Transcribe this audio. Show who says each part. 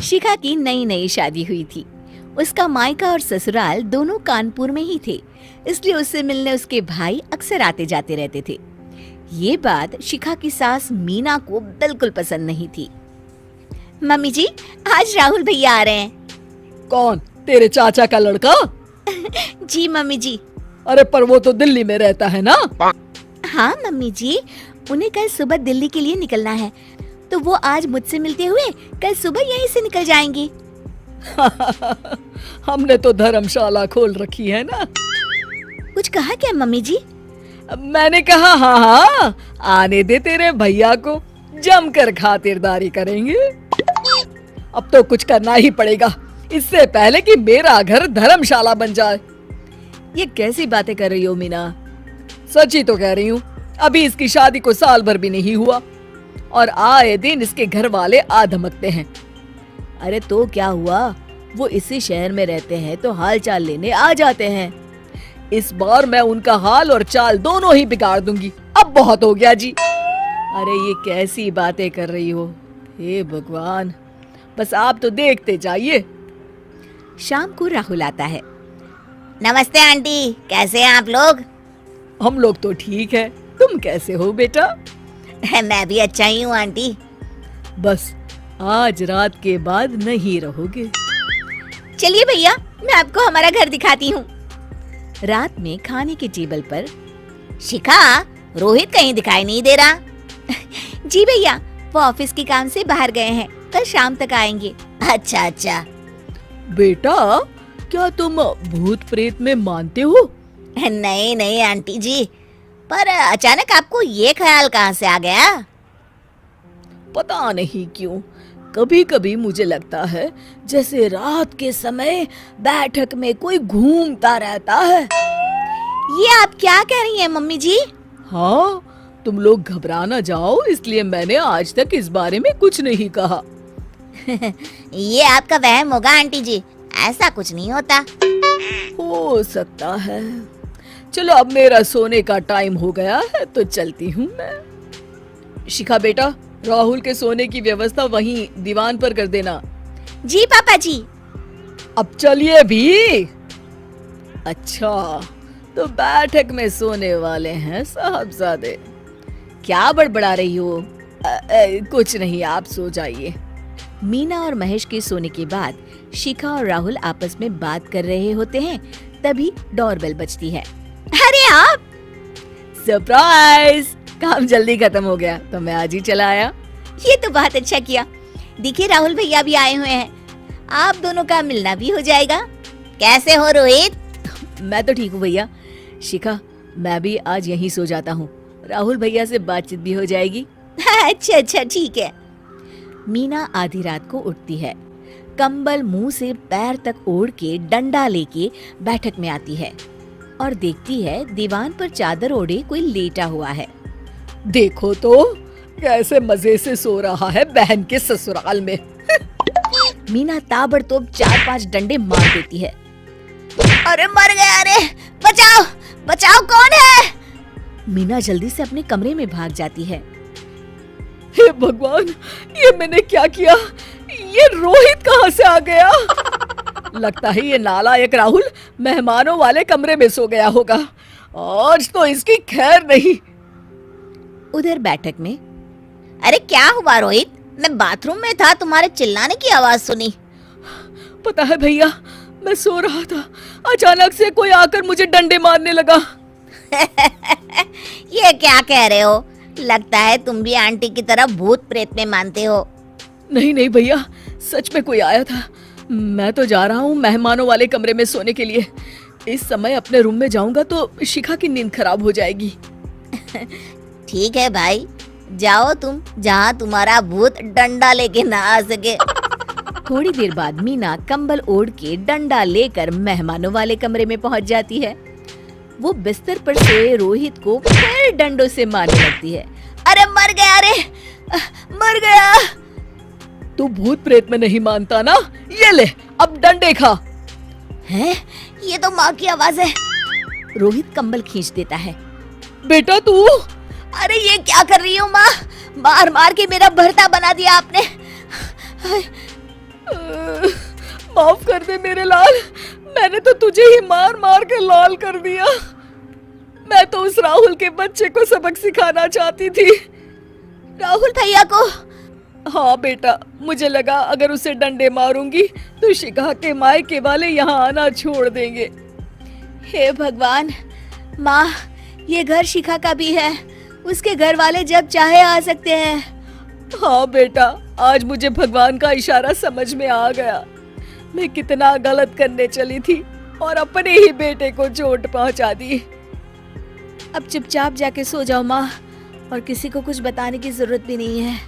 Speaker 1: शिखा की नई नई शादी हुई थी। उसका मायका और ससुराल दोनों कानपुर में ही थे, इसलिए उससे मिलने उसके भाई अक्सर आते जाते रहते थे। ये बात शिखा की सास मीना को बिल्कुल पसंद नहीं थी। मम्मी जी, आज राहुल भैया आ रहे हैं।
Speaker 2: कौन, तेरे चाचा का लड़का?
Speaker 1: जी मम्मी जी।
Speaker 2: अरे पर वो तो दिल्ली में रहता है ना?
Speaker 1: हाँ मम्मी जी, उन्हें कल सुबह दिल्ली के लिए निकलना है, तो वो आज मुझसे मिलते हुए कल सुबह यहीं से निकल जाएंगे।
Speaker 2: हमने तो धर्मशाला खोल रखी है ना।
Speaker 1: कुछ कहा क्या मम्मी जी?
Speaker 2: मैंने कहा हाँ, आने दे तेरे भैया को, जमकर खातिरदारी करेंगे। अब तो कुछ करना ही पड़ेगा, इससे पहले कि मेरा घर धर्मशाला बन जाए।
Speaker 1: ये कैसी बातें कर रही हो मीना?
Speaker 2: सच ही तो कह रही हूँ। अभी इसकी शादी को साल भर भी नहीं हुआ और आए दिन इसके घर वाले आ धमकते हैं।
Speaker 1: अरे तो क्या हुआ, वो इसी शहर में रहते हैं तो हाल चाल लेने आ जाते हैं।
Speaker 2: इस बार मैं उनका हाल और चाल दोनों ही बिगाड़ दूंगी। अब बहुत हो गया जी।
Speaker 1: अरे ये कैसी बातें कर रही हो, हे भगवान।
Speaker 2: बस आप तो देखते जाइए।
Speaker 1: शाम को राहुल आता है। नमस्ते आंटी, कैसे हैं आप लोग?
Speaker 2: हम लोग तो ठीक है, तुम कैसे हो बेटा?
Speaker 1: मैं भी अच्छा ही हूँ आंटी।
Speaker 2: बस आज रात के बाद नहीं रहोगे।
Speaker 1: चलिए भैया, मैं आपको हमारा घर दिखाती हूँ। रात में खाने के टेबल पर शिखा, रोहित कहीं दिखाई नहीं दे रहा। जी भैया, वो ऑफिस के काम से बाहर गए हैं, कल शाम तक आएंगे। अच्छा अच्छा।
Speaker 2: बेटा, क्या तुम भूत प्रेत में मानते हो?
Speaker 1: नहीं नहीं आंटी जी, पर अचानक आपको ये ख्याल कहाँ से आ गया?
Speaker 2: पता नहीं क्यों, कभी कभी मुझे लगता है जैसे रात के समय बैठक में कोई घूमता रहता है।
Speaker 1: ये आप क्या कह रही हैं मम्मी जी?
Speaker 2: हाँ, तुम लोग घबरा ना जाओ, इसलिए मैंने आज तक इस बारे में कुछ नहीं कहा।
Speaker 1: ये आपका वहम होगा आंटी जी, ऐसा कुछ नहीं होता।
Speaker 2: हो सकता है। चलो अब मेरा सोने का टाइम हो गया है तो चलती हूँ मैं। शिखा बेटा, राहुल के सोने की व्यवस्था वहीं दीवान पर कर देना।
Speaker 1: जी पापा जी।
Speaker 2: अब चलिए भी। अच्छा, तो बैठक में सोने वाले हैं साहबजादे।
Speaker 1: क्या बड़बड़ा रही हो?
Speaker 2: कुछ नहीं, आप सो जाइए।
Speaker 1: मीना और महेश के सोने के बाद शिखा और राहुल आपस में बात कर रहे होते हैं, तभी डोरबेल बजती है। अरे आप!
Speaker 2: सरप्राइज! काम जल्दी खत्म हो गया तो मैं आज ही चला आया।
Speaker 1: ये तो बहुत अच्छा किया। देखिए राहुल भैया भी आए हुए हैं, आप दोनों का मिलना भी हो जाएगा। कैसे हो रोहित?
Speaker 2: मैं तो ठीक हूँ भैया। शिखा, मैं भी आज यहीं सो जाता हूँ, राहुल भैया से बातचीत भी हो जाएगी।
Speaker 1: अच्छा अच्छा ठीक है। मीना आधी रात को उठती है, कंबल मुंह से पैर तक ओढ़ के डंडा लेके बैठक में आती है और देखती है दीवान पर चादर ओढ़े कोई लेटा हुआ है।
Speaker 2: देखो तो कैसे मजे से सो रहा है बहन के ससुराल में।
Speaker 1: मीना ताबड़तोड़ 4-5 डंडे मार देती है। अरे मर गया, अरे बचाओ बचाओ, कौन है? मीना जल्दी से अपने कमरे में भाग जाती है।
Speaker 2: हे भगवान, ये मैंने क्या किया? ये रोहित कहाँ से आ गया? लगता है ये नालायक राहुल मेहमानों वाले कमरे में सो गया होगा। आज तो इसकी खैर नहीं।
Speaker 1: उधर बैठक में, अरे क्या हुआ रोहित? मैं बाथरूम में था, तुम्हारे चिल्लाने की आवाज सुनी।
Speaker 2: पता है भैया, मैं सो रहा था, अचानक से कोई आकर मुझे डंडे मारने लगा।
Speaker 1: ये क्या कह रहे हो? लगता है तुम भी आंटी की तरह भूत प्रेत में मानते हो।
Speaker 2: नहीं नहीं भैया, सच में कोई आया था। मैं तो जा रहा हूँ मेहमानों वाले कमरे में सोने के लिए। इस समय अपने रूम में जाऊंगा तो शिखा की नींद खराब हो जाएगी।
Speaker 1: ठीक है भाई, जाओ तुम, जहाँ तुम्हारा भूत डंडा लेके ना आ सके। थोड़ी देर बाद मीना कंबल ओढ़ के डंडा लेकर मेहमानों वाले कमरे में पहुँच जाती है। वो बिस्तर पर सोए रोहित को फिर डंडों से मारने लगती है। अरे मर गया, अरे मर गया।
Speaker 2: तू भूत प्रेत में नहीं मानता ना? ये ले, अब डंडे खा।
Speaker 1: हैं? ये तो माँ की आवाज है। रोहित कंबल खींच देता है।
Speaker 2: बेटा तू!
Speaker 1: अरे ये क्या कर रही हो माँ? मार मार के मेरा भरता बना दिया आपने।
Speaker 2: माफ कर दे मेरे लाल, मैंने तो तुझे ही मार मार के लाल कर दिया। मैं तो उस राहुल के बच्चे को सबक सिखाना चाहती थी।
Speaker 1: राहुल भैया को?
Speaker 2: हाँ बेटा, मुझे लगा अगर उसे डंडे मारूंगी तो शिखा के मायके वाले यहाँ आना छोड़ देंगे।
Speaker 1: हे भगवान, माँ ये घर शिखा का भी है, उसके घर वाले जब चाहे आ सकते हैं।
Speaker 2: हाँ बेटा, आज मुझे भगवान का इशारा समझ में आ गया। मैं कितना गलत करने चली थी और अपने ही बेटे को चोट पहुंचा दी।
Speaker 1: अब चुपचाप जाके सो जाओ माँ, और किसी को कुछ बताने की जरूरत भी नहीं है।